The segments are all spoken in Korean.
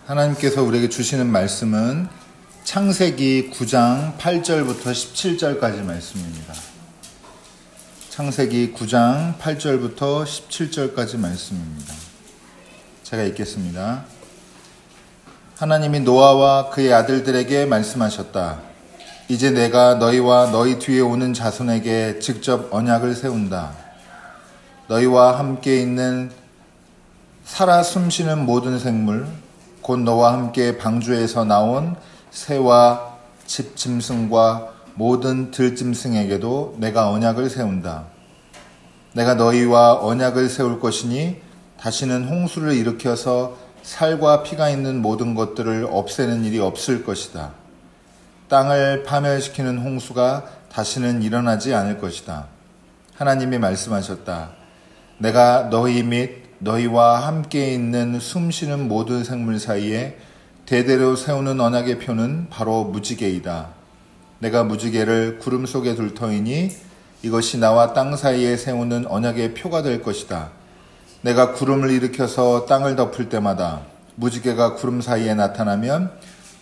하나님께서 우리에게 주시는 말씀은 창세기 9장 8절부터 17절까지 말씀입니다. 창세기 9장 8절부터 17절까지 말씀입니다. 제가 읽겠습니다. 하나님이 노아와 그의 아들들에게 말씀하셨다. 이제 내가 너희와 너희 뒤에 오는 자손에게 직접 언약을 세운다. 너희와 함께 있는 살아 숨쉬는 모든 생물, 곧 너와 함께 방주에서 나온 새와 집짐승과 모든 들짐승에게도 내가 언약을 세운다. 내가 너희와 언약을 세울 것이니 다시는 홍수를 일으켜서 살과 피가 있는 모든 것들을 없애는 일이 없을 것이다. 땅을 파멸시키는 홍수가 다시는 일어나지 않을 것이다. 하나님이 말씀하셨다. 내가 너희 및 너희와 함께 있는 숨쉬는 모든 생물 사이에 대대로 세우는 언약의 표는 바로 무지개이다. 내가 무지개를 구름 속에 둘 터이니 이것이 나와 땅 사이에 세우는 언약의 표가 될 것이다. 내가 구름을 일으켜서 땅을 덮을 때마다 무지개가 구름 사이에 나타나면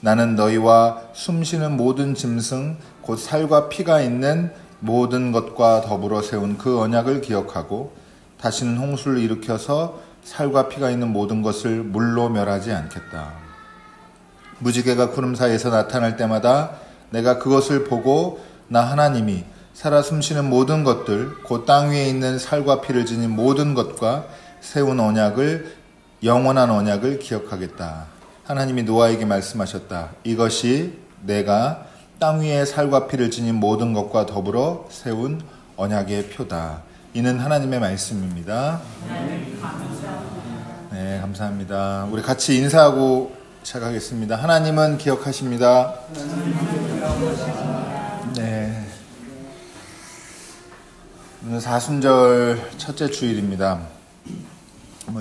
나는 너희와 숨쉬는 모든 짐승 곧 살과 피가 있는 모든 것과 더불어 세운 그 언약을 기억하고 다시는 홍수를 일으켜서 살과 피가 있는 모든 것을 물로 멸하지 않겠다. 무지개가 구름 사이에서 나타날 때마다 내가 그것을 보고 나 하나님이 살아 숨쉬는 모든 것들 곧 땅 위에 있는 살과 피를 지닌 모든 것과 세운 언약을 영원한 언약을 기억하겠다. 하나님이 노아에게 말씀하셨다. 이것이 내가 땅 위에 살과 피를 지닌 모든 것과 더불어 세운 언약의 표다. 이는 하나님의 말씀입니다. 네, 감사합니다. 우리 같이 인사하고 시작하겠습니다. 하나님은 기억하십니다. 네, 오늘 사순절 첫째 주일입니다.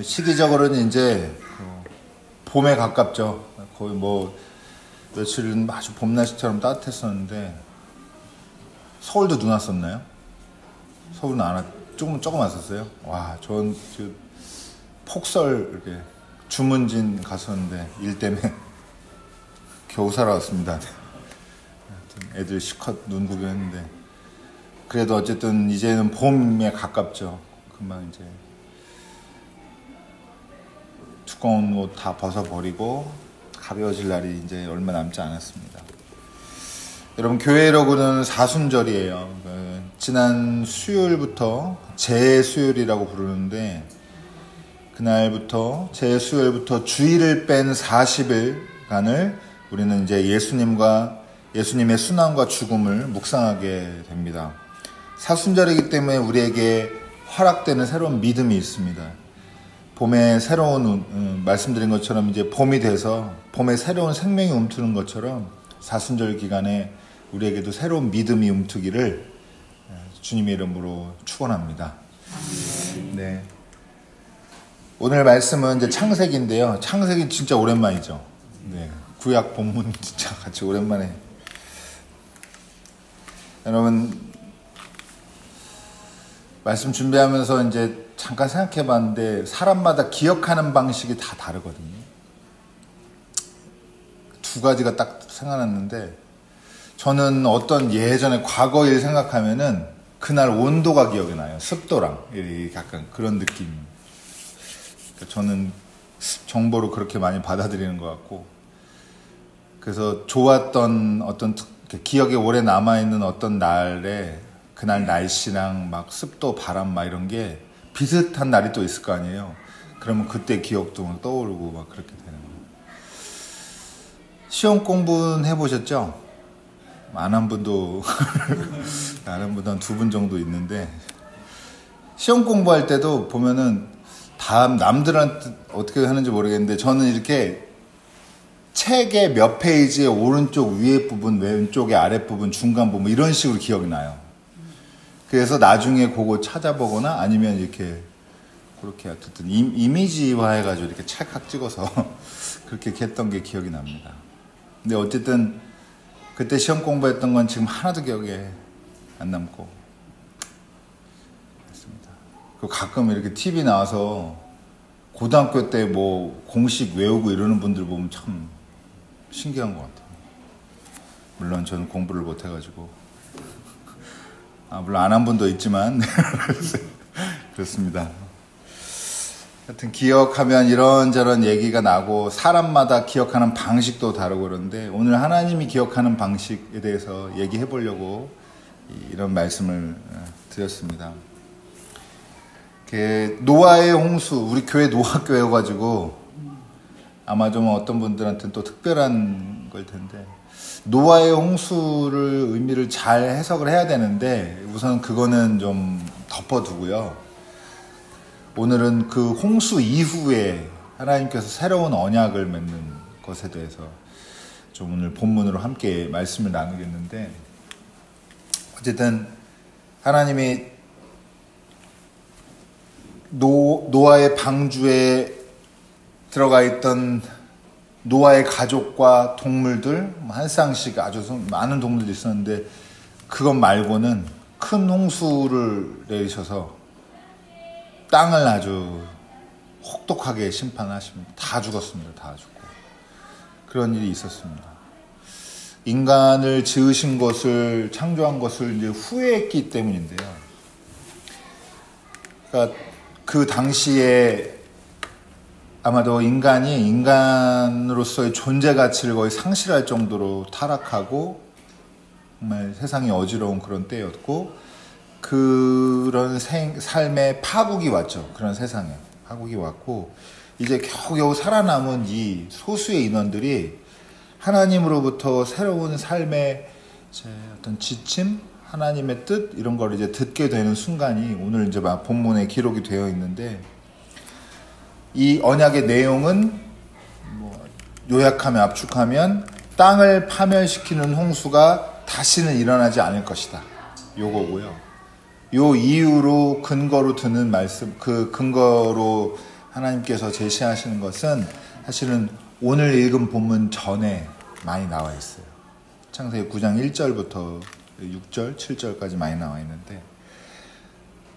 시기적으로는 이제 봄에 가깝죠. 거의 며칠은 아주 봄 날씨처럼 따뜻했었는데 서울도 눈 왔었나요? 서울은 안 왔. 조금 왔었어요. 와, 전 폭설 이렇게 주문진 갔었는데 일 때문에 겨우 살아왔습니다. 애들 실컷 눈 구경했는데 그래도 어쨌든 이제는 봄에 가깝죠. 금방 이제 두꺼운 옷 다 벗어버리고 가벼워질 날이 이제 얼마 남지 않았습니다. 여러분, 교회로는 사순절이에요. 지난 수요일부터 재수요일이라고 부르는데 그날부터 재수요일부터 주일을 뺀 40일간을 우리는 이제 예수님의 순환과 죽음을 묵상하게 됩니다. 사순절이기 때문에 우리에게 허락되는 새로운 믿음이 있습니다. 봄에 새로운 말씀드린 것처럼 이제 봄이 돼서 봄에 새로운 생명이 움트는 것처럼 사순절 기간에 우리에게도 새로운 믿음이 움트기를 주님의 이름으로 축원합니다. 네. 오늘 말씀은 이제 창세기인데요. 창세기 진짜 오랜만이죠. 네. 구약 본문 진짜 같이 오랜만에. 여러분, 말씀 준비하면서 이제 잠깐 생각해 봤는데 사람마다 기억하는 방식이 다 다르거든요. 두 가지가 딱 생각났는데 저는 어떤 예전에 과거 일 생각하면은 그날 온도가 기억이 나요. 습도랑 약간 그런 느낌. 저는 정보를 그렇게 많이 받아들이는 것 같고, 그래서 좋았던 어떤 기억에 오래 남아있는 어떤 날에 그날 날씨랑 막 습도, 바람 막 이런 게 비슷한 날이 또 있을 거 아니에요. 그러면 그때 기억도 막 떠오르고 막 그렇게 되는 거예요. 시험 공부는 해보셨죠? 안 한 분도 안 한 분도 한 2분 정도 있는데, 시험 공부할 때도 보면은 다 남들한테 어떻게 하는지 모르겠는데 저는 이렇게 책의 몇 페이지의 오른쪽 위에 부분, 왼쪽의 아랫 부분, 중간 부분 이런 식으로 기억이 나요. 그래서 나중에 그거 찾아보거나 아니면 이렇게 그렇게 어쨌든 이미지화 해가지고 이렇게 찰칵 찍어서 그렇게 했던 게 기억이 납니다. 근데 어쨌든 그때 시험 공부했던 건 지금 하나도 기억에 안 남고 그렇습니다. 가끔 이렇게 TV 나와서 고등학교 때 뭐 공식 외우고 이러는 분들 보면 참 신기한 것 같아요. 물론 저는 공부를 못 해가지고 물론 안 한 분도 있지만 그렇습니다. 하여튼 기억하면 이런저런 얘기가 나고 사람마다 기억하는 방식도 다르고 그런데 오늘 하나님이 기억하는 방식에 대해서 얘기해 보려고 이런 말씀을 드렸습니다. 노아의 홍수, 우리 교회 노아교회여가지고 아마 좀 어떤 분들한테는 또 특별한 걸 텐데 노아의 홍수를 의미를 잘 해석을 해야 되는데 우선 그거는 좀 덮어두고요. 오늘은 그 홍수 이후에 하나님께서 새로운 언약을 맺는 것에 대해서 좀 오늘 본문으로 함께 말씀을 나누겠는데 어쨌든 하나님이 노아의 방주에 들어가 있던 노아의 가족과 동물들 한 쌍씩 아주 많은 동물들이 있었는데 그것 말고는 큰 홍수를 내리셔서 땅을 아주 혹독하게 심판하십니다. 다 죽었습니다. 다 죽고 그런 일이 있었습니다. 인간을 지으신 것을 창조한 것을 이제 후회했기 때문인데요. 그러니까 그 당시에 아마도 인간이 인간으로서의 존재 가치를 거의 상실할 정도로 타락하고 정말 세상이 어지러운 그런 때였고 그런 삶에 파국이 왔죠. 그런 세상에 파국이 왔고 이제 겨우겨우 살아남은 이 소수의 인원들이 하나님으로부터 새로운 삶의 어떤 지침, 하나님의 뜻 이런 걸 이제 듣게 되는 순간이 오늘 이제 본문에 기록이 되어 있는데 이 언약의 내용은 요약하면 압축하면 땅을 파멸시키는 홍수가 다시는 일어나지 않을 것이다. 요거고요. 요 이유로 근거로 드는 말씀, 그 근거로 하나님께서 제시하시는 것은 사실은 오늘 읽은 본문 전에 많이 나와 있어요. 창세기 9장 1절부터 6절, 7절까지 많이 나와 있는데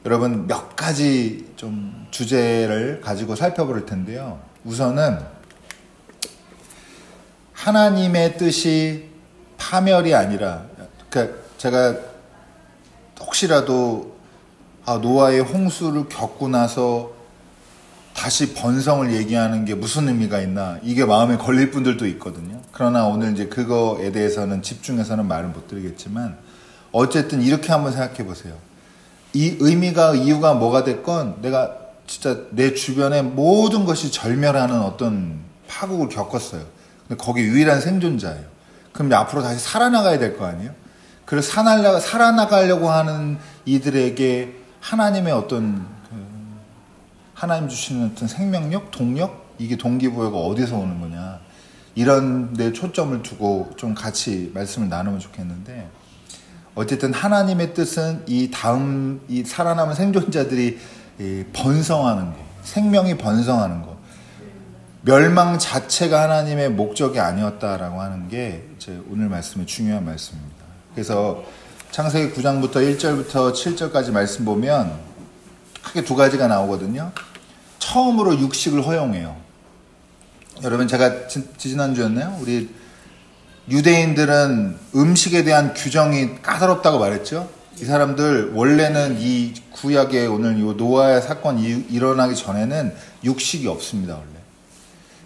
여러분 몇 가지 좀 주제를 가지고 살펴볼 텐데요. 우선은 하나님의 뜻이 파멸이 아니라 그러니까 제가 혹시라도 노아의 홍수를 겪고 나서 다시 번성을 얘기하는 게 무슨 의미가 있나 이게 마음에 걸릴 분들도 있거든요. 그러나 오늘 이제 그거에 대해서는 집중해서는 말을 못 드리겠지만 어쨌든 이렇게 한번 생각해 보세요. 이 의미가 이유가 뭐가 됐건 내가 진짜 내 주변에 모든 것이 절멸하는 어떤 파국을 겪었어요. 근데 거기 유일한 생존자예요. 그럼 이제 앞으로 다시 살아나가야 될 거 아니에요? 그래서 살아나가려고 하는 이들에게 하나님의 어떤 하나님 주시는 어떤 생명력, 동력 이게 동기부여가 어디서 오는 거냐 이런 데 초점을 두고 좀 같이 말씀을 나누면 좋겠는데 어쨌든 하나님의 뜻은 이 살아남은 생존자들이 번성하는 거, 생명이 번성하는 거, 멸망 자체가 하나님의 목적이 아니었다라고 하는 게 이제 오늘 말씀의 중요한 말씀입니다. 그래서 창세기 9장부터 1절부터 7절까지 말씀 보면 크게 두 가지가 나오거든요. 처음으로 육식을 허용해요. 여러분 제가 지난주였나요? 우리 유대인들은 음식에 대한 규정이 까다롭다고 말했죠. 이 사람들 원래는 이 구약의 오늘 이 노아의 사건이 일어나기 전에는 육식이 없습니다. 원래.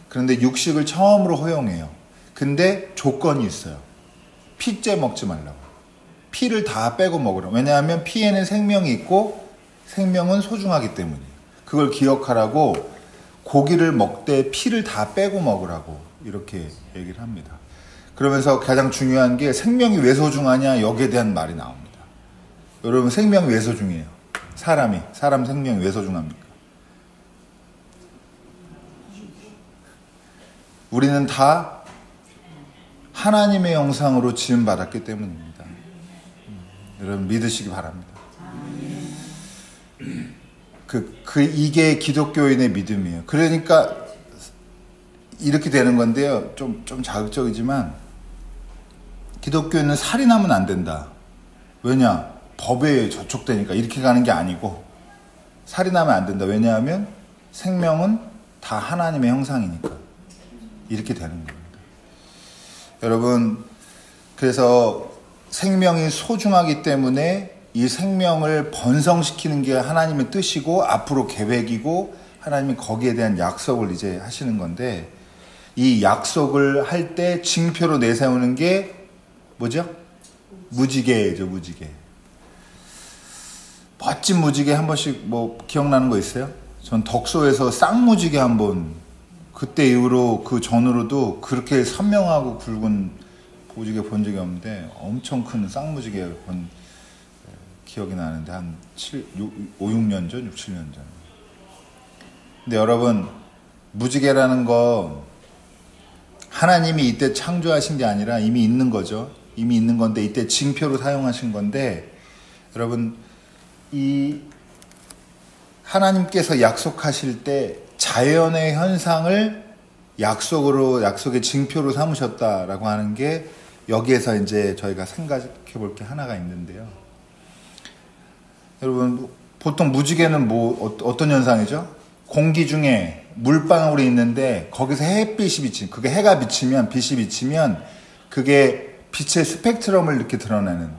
그런데 육식을 처음으로 허용해요. 근데 조건이 있어요. 피째 먹지 말라고. 피를 다 빼고 먹으라고. 왜냐하면 피에는 생명이 있고 생명은 소중하기 때문이에요. 그걸 기억하라고 고기를 먹되 피를 다 빼고 먹으라고 이렇게 얘기를 합니다. 그러면서 가장 중요한 게 생명이 왜 소중하냐 여기에 대한 말이 나옵니다. 여러분 생명이 왜 소중해요? 사람 생명이 왜 소중합니까? 우리는 다 하나님의 형상으로 지음받았기 때문입니다. 여러분 믿으시기 바랍니다. 이게 기독교인의 믿음이에요. 그러니까 이렇게 되는 건데요. 좀 자극적이지만 기독교인은 살인하면 안 된다. 왜냐? 법에 저촉되니까 이렇게 가는 게 아니고 살인하면 안 된다. 왜냐하면 생명은 다 하나님의 형상이니까 이렇게 되는 겁니다. 여러분, 그래서 생명이 소중하기 때문에 이 생명을 번성시키는 게 하나님의 뜻이고 앞으로 계획이고 하나님이 거기에 대한 약속을 이제 하시는 건데, 이 약속을 할 때 징표로 내세우는 게 뭐죠? 무지개죠, 무지개. 멋진 무지개 한 번씩 뭐 기억나는 거 있어요? 전 덕소에서 쌍무지개 한번, 그때 이후로 그 전으로도 그렇게 선명하고 굵은 무지개 본 적이 없는데 엄청 큰 쌍무지개를 본 기억이 나는데 한 5, 6년 전, 6, 7년 전. 근데 여러분, 무지개라는 거 하나님이 이때 창조하신 게 아니라 이미 있는 거죠. 이미 있는 건데 이때 징표로 사용하신 건데, 여러분, 이 하나님께서 약속하실 때 자연의 현상을 약속의 징표로 삼으셨다라고 하는 게 여기에서 이제 저희가 생각해 볼 게 하나가 있는데요. 여러분, 보통 무지개는 어떤 현상이죠? 공기 중에 물방울이 있는데 거기서 햇빛이 비치면, 그게 해가 비치면, 빛이 비치면 그게 빛의 스펙트럼을 이렇게 드러내는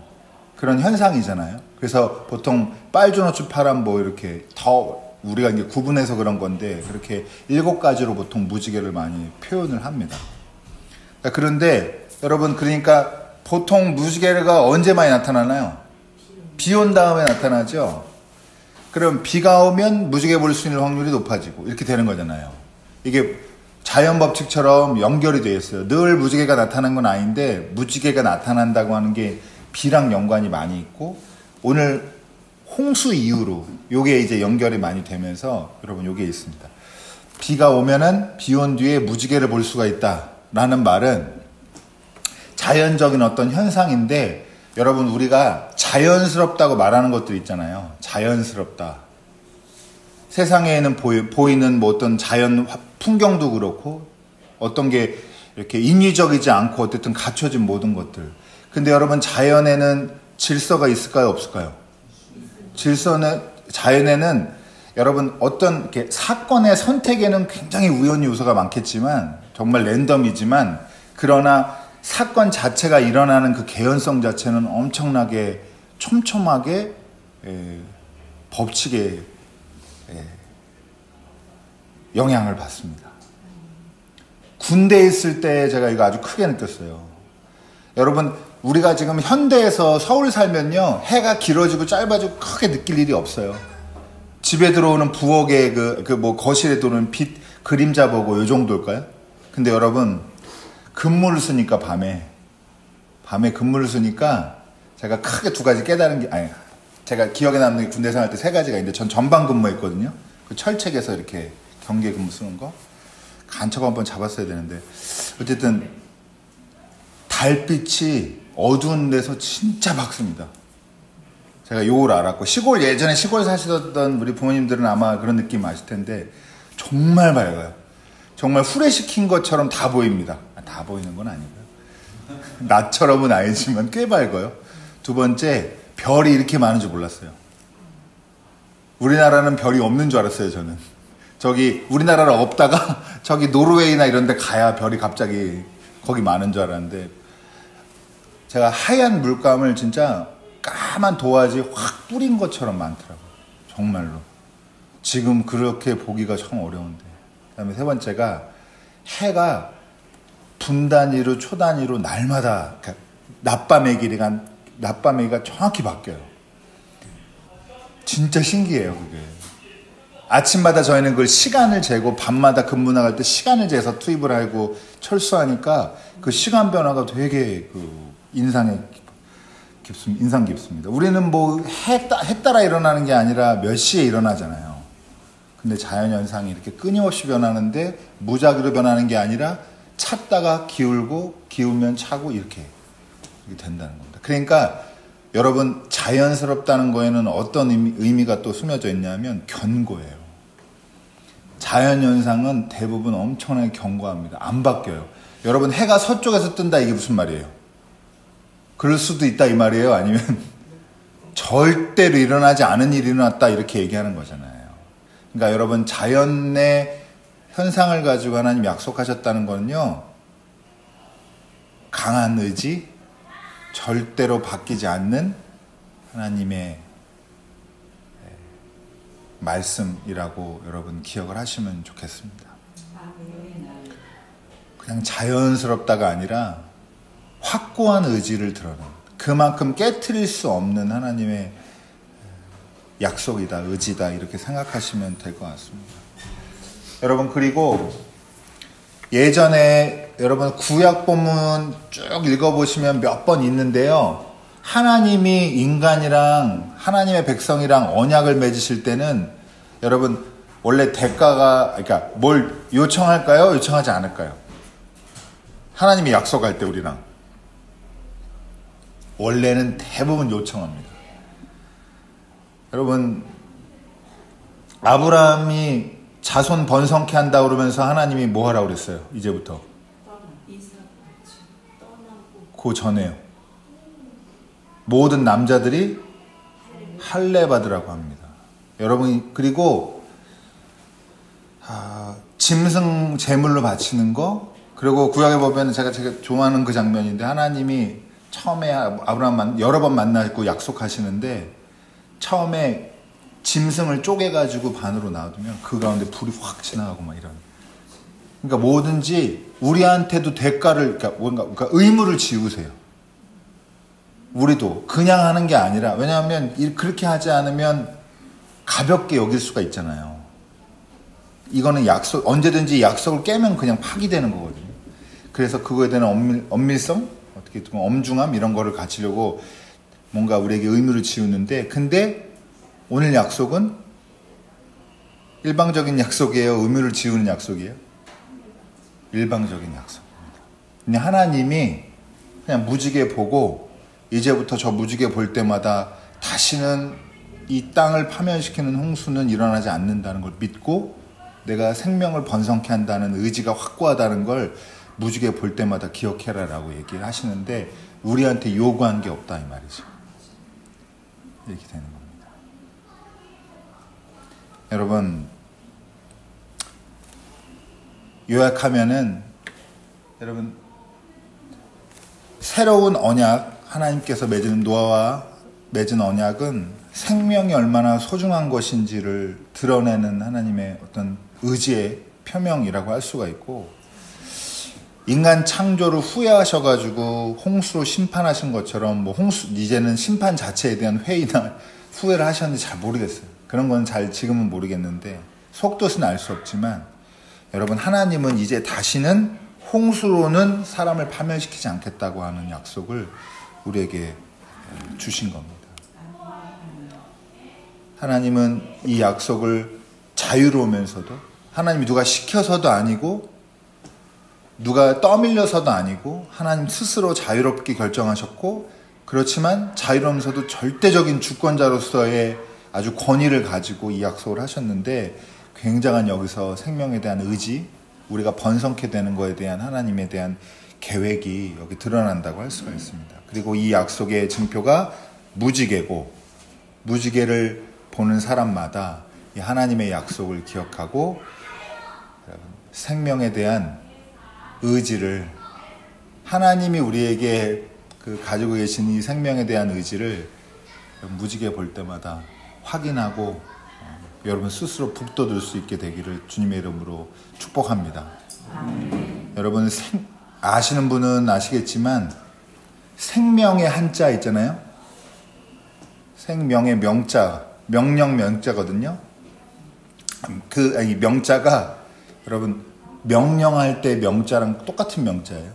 그런 현상이잖아요. 그래서 보통 빨주노초 파란 이렇게 더 우리가 이제 구분해서 그런 건데, 그렇게 7가지로 보통 무지개를 많이 표현을 합니다. 그런데 여러분, 그러니까 보통 무지개가 언제 많이 나타나나요? 비 온 다음에 나타나죠. 그럼 비가 오면 무지개 볼 수 있는 확률이 높아지고 이렇게 되는 거잖아요. 이게 자연 법칙처럼 연결이 되어 있어요. 늘 무지개가 나타나는 건 아닌데 무지개가 나타난다고 하는 게 비랑 연관이 많이 있고, 오늘 홍수 이후로 요게 이제 연결이 많이 되면서 여러분 요게 있습니다. 비가 오면은 비 온 뒤에 무지개를 볼 수가 있다라는 말은 자연적인 어떤 현상인데, 여러분, 우리가 자연스럽다고 말하는 것들 있잖아요. 자연스럽다. 세상에는 보이는 뭐 어떤 자연 풍경도 그렇고 어떤 게 이렇게 인위적이지 않고 어쨌든 갖춰진 모든 것들. 근데 여러분, 자연에는 질서가 있을까요, 없을까요? 자연에는 여러분 어떤 이렇게 사건의 선택에는 굉장히 우연 요소가 많겠지만, 정말 랜덤이지만, 그러나 사건 자체가 일어나는 그 개연성 자체는 엄청나게 촘촘하게 법칙에 영향을 받습니다. 군대에 있을 때 제가 이거 아주 크게 느꼈어요. 여러분, 우리가 지금 현대에서 서울 살면요, 해가 길어지고 짧아지고 크게 느낄 일이 없어요. 집에 들어오는 부엌에 거실에 들어오는 빛, 그림자 보고 요 정도일까요? 근데 여러분, 근무를 쓰니까 밤에 근무를 쓰니까 제가 크게 2가지 깨달은 게, 제가 기억에 남는 게 군대 생활 때 3가지가 있는데, 전 전방 근무했거든요. 그 철책에서 이렇게 경계 근무 쓰는 거 간첩 한번 잡았어야 되는데, 어쨌든 달빛이 어두운 데서 진짜 밝습니다. 제가 요걸 알았고, 예전에 시골 사시던 우리 부모님들은 아마 그런 느낌 아실 텐데 정말 밝아요. 정말 후레시킨 것처럼 다 보입니다. 다 보이는 건 아니고요. 낮처럼은 아니지만 꽤 밝아요. 2번째, 별이 이렇게 많은 줄 몰랐어요. 우리나라는 별이 없는 줄 알았어요, 저는. 저기 우리나라는 없다가 저기 노르웨이나 이런 데 가야 별이 갑자기 거기 많은 줄 알았는데, 제가 하얀 물감을 진짜 까만 도화지 확 뿌린 것처럼 많더라고요. 정말로. 지금 그렇게 보기가 참 어려운데. 그 다음에 3번째가, 해가 분 단위로 초 단위로 날마다, 낮밤의 길이가 정확히 바뀌어요. 진짜 신기해요, 그게. 아침마다 저희는 그걸 시간을 재고, 밤마다 근무 나갈 때 시간을 재서 투입을 하고 철수하니까 그 시간 변화가 되게 인상 깊습니다. 우리는 해 따라 일어나는 게 아니라 몇 시에 일어나잖아요. 근데 자연현상이 이렇게 끊임없이 변하는데, 무작위로 변하는 게 아니라 찼다가 기울고 기울면 차고 이렇게 된다는 겁니다. 그러니까 여러분, 자연스럽다는 거에는 어떤 의미가 또 숨겨져 있냐면 견고해요. 자연현상은 대부분 엄청나게 견고합니다. 안 바뀌어요. 여러분, 해가 서쪽에서 뜬다, 이게 무슨 말이에요? 그럴 수도 있다 이 말이에요? 아니면 절대로 일어나지 않은 일이 일어났다 이렇게 얘기하는 거잖아요. 그러니까 여러분, 자연의 현상을 가지고 하나님 약속하셨다는 거는요, 강한 의지, 절대로 바뀌지 않는 하나님의 말씀이라고 여러분 기억을 하시면 좋겠습니다. 그냥 자연스럽다가 아니라 확고한 의지를 드러내는, 그만큼 깨트릴 수 없는 하나님의 약속이다, 의지다, 이렇게 생각하시면 될 것 같습니다. 여러분, 그리고 예전에 여러분 구약 본문 쭉 읽어보시면 몇 번 있는데요, 하나님이 인간이랑 하나님의 백성이랑 언약을 맺으실 때는 여러분 원래 대가가, 그러니까 뭘 요청할까요? 요청하지 않을까요? 하나님이 약속할 때 우리랑 원래는 대부분 요청합니다. 여러분, 아브라함이 자손 번성케 한다고 그러면서 하나님이 뭐 하라고 그랬어요? 이제부터. 그 전에요. 모든 남자들이 할례 받으라고 합니다. 여러분, 그리고 짐승 제물로 바치는 거, 그리고 구약에 보면 제가 좋아하는 그 장면인데, 하나님이 처음에 아브라함 여러 번 만나고 약속하시는데, 처음에 짐승을 쪼개가지고 반으로 놔두면 그 가운데 불이 확 지나가고 막 이런. 그러니까 뭐든지 우리한테도 대가를, 그러니까 의무를 지우세요. 우리도 그냥 하는 게 아니라, 왜냐하면 그렇게 하지 않으면 가볍게 여길 수가 있잖아요. 이거는 약속, 언제든지 약속을 깨면 그냥 파기되는 거거든요. 그래서 그거에 대한 엄밀성, 어떻게 보면 엄중함, 이런 거를 갖추려고 뭔가 우리에게 의무를 지우는데, 근데 오늘 약속은 일방적인 약속이에요? 의무를 지우는 약속이에요? 일방적인 약속입니다. 근데 하나님이 그냥 무지개 보고, 이제부터 저 무지개 볼 때마다 다시는 이 땅을 파멸시키는 홍수는 일어나지 않는다는 걸 믿고, 내가 생명을 번성케 한다는 의지가 확고하다는 걸 무지개 볼 때마다 기억해라 라고 얘기를 하시는데, 우리한테 요구한 게 없다 이 말이죠. 이렇게 되는 겁니다. 여러분, 요약하면은, 여러분, 새로운 언약, 하나님께서 노아와 맺은 언약은 생명이 얼마나 소중한 것인지를 드러내는 하나님의 어떤 의지의 표명이라고 할 수가 있고, 인간 창조를 후회하셔가지고 홍수로 심판하신 것처럼, 이제는 심판 자체에 대한 회의나 후회를 하셨는지 잘 모르겠어요. 그런 건 지금은 모르겠는데, 속뜻은 알 수 없지만, 여러분, 하나님은 이제 다시는 홍수로는 사람을 파멸시키지 않겠다고 하는 약속을 우리에게 주신 겁니다. 하나님은 이 약속을 자유로우면서도, 하나님이 누가 시켜서도 아니고 누가 떠밀려서도 아니고, 하나님 스스로 자유롭게 결정하셨고, 그렇지만 자유로우면서도 절대적인 주권자로서의 아주 권위를 가지고 이 약속을 하셨는데, 굉장한 여기서 생명에 대한 의지, 우리가 번성케 되는 것에 대한 하나님에 대한 계획이 여기 드러난다고 할 수가 있습니다. 그리고 이 약속의 증표가 무지개고, 무지개를 보는 사람마다 이 하나님의 약속을 기억하고 생명에 대한 의지를, 하나님이 우리에게 가지고 계신 이 생명에 대한 의지를 무지개 볼 때마다 확인하고 여러분 스스로 북돋을 수 있게 되기를 주님의 이름으로 축복합니다. 여러분, 아시는 분은 아시겠지만 생명의 한자 있잖아요. 생명의 명자, 명령 명자거든요. 이 명자가 여러분 명령할 때 명자랑 똑같은 명자예요.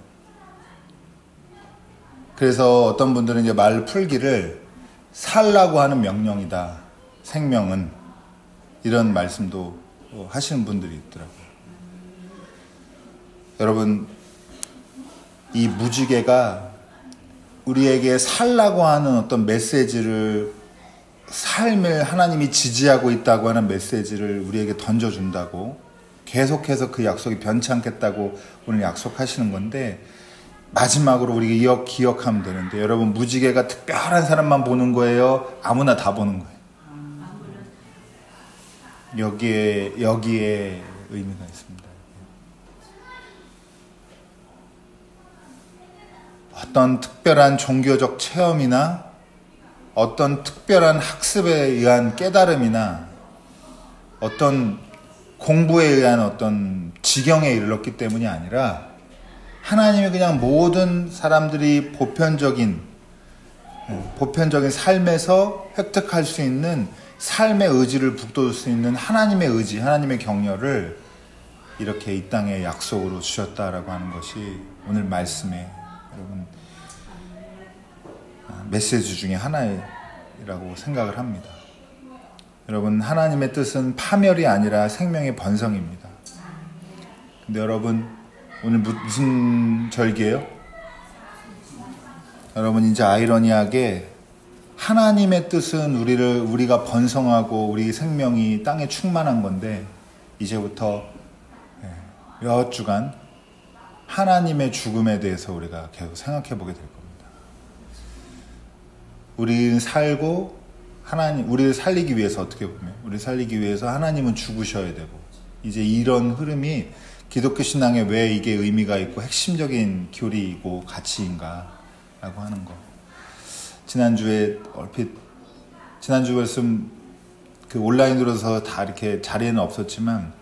그래서 어떤 분들은 이제 말 풀기를 살라고 하는 명령이다, 생명은, 이런 말씀도 하시는 분들이 있더라고요. 여러분, 이 무지개가 우리에게 살라고 하는 어떤 메시지를, 삶을 하나님이 지지하고 있다고 하는 메시지를 우리에게 던져준다고, 계속해서 그 약속이 변치 않겠다고 오늘 약속하시는 건데, 마지막으로 우리가 기억하면 되는데, 여러분, 무지개가 특별한 사람만 보는 거예요? 아무나 다 보는 거예요? 여기에 의미가 있습니다. 어떤 특별한 종교적 체험이나 어떤 특별한 학습에 의한 깨달음이나 어떤 공부에 의한 어떤 지경에 이르렀기 때문이 아니라 하나님이 그냥 모든 사람들이 보편적인 삶에서 획득할 수 있는 삶의 의지를 북돋을 수 있는 하나님의 의지, 하나님의 격려를 이렇게 이 땅에 약속으로 주셨다라고 하는 것이 오늘 말씀의 여러분 메시지 중에 하나라고 생각을 합니다. 여러분, 하나님의 뜻은 파멸이 아니라 생명의 번성입니다. 근데 여러분, 오늘 무슨 절기예요? 여러분, 이제 아이러니하게 하나님의 뜻은 우리가 번성하고 우리 생명이 땅에 충만한 건데, 이제부터 몇 주간 하나님의 죽음에 대해서 우리가 계속 생각해 보게 될 겁니다. 우리는 살고 우리를 살리기 위해서 어떻게 보면 우리를 살리기 위해서 하나님은 죽으셔야 되고, 이제 이런 흐름이 기독교 신앙에 왜 이게 의미가 있고 핵심적인 교리이고 가치인가 라고 하는 거. 지난주 말씀 온라인으로서 다 이렇게 자리에는 없었지만,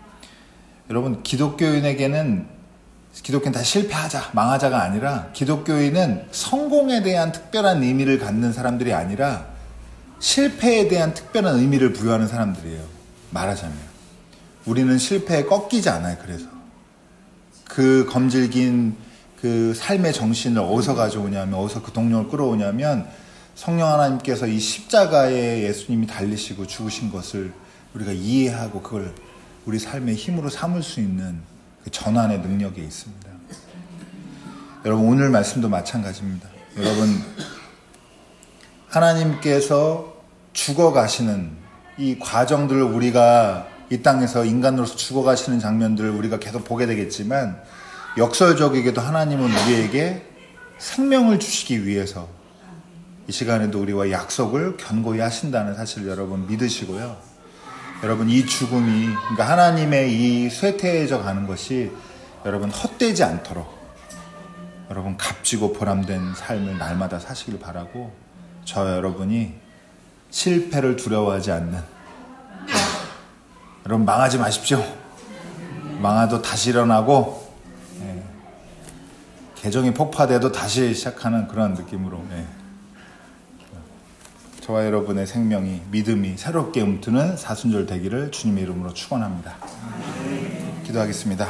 여러분, 기독교인은 다 실패하자, 망하자가 아니라, 기독교인은 성공에 대한 특별한 의미를 갖는 사람들이 아니라 실패에 대한 특별한 의미를 부여하는 사람들이에요. 말하자면 우리는 실패에 꺾이지 않아요. 그래서 그 검질긴 그 삶의 정신을 어디서 가져오냐면, 어디서 그 동력을 끌어오냐면, 성령 하나님께서 이 십자가에 예수님이 달리시고 죽으신 것을 우리가 이해하고 그걸 우리 삶의 힘으로 삼을 수 있는 그 전환의 능력이 있습니다. 여러분, 오늘 말씀도 마찬가지입니다. 여러분, 하나님께서 죽어가시는 이 과정들을, 우리가 이 땅에서 인간으로서 죽어가시는 장면들을 우리가 계속 보게 되겠지만, 역설적이게도 하나님은 우리에게 생명을 주시기 위해서 이 시간에도 우리와 약속을 견고히 하신다는 사실을 여러분 믿으시고요. 여러분, 이 죽음이, 그러니까 하나님의 이 쇠퇴해져 가는 것이 여러분 헛되지 않도록 여러분 값지고 보람된 삶을 날마다 사시길 바라고, 저 여러분이 실패를 두려워하지 않는, 여러분 망하지 마십시오. 망하도 다시 일어나고, 계정이 폭파돼도 다시 시작하는 그런 느낌으로, 저와 여러분의 생명이, 믿음이 새롭게 움트는 사순절 되기를 주님의 이름으로 축원합니다. 기도하겠습니다.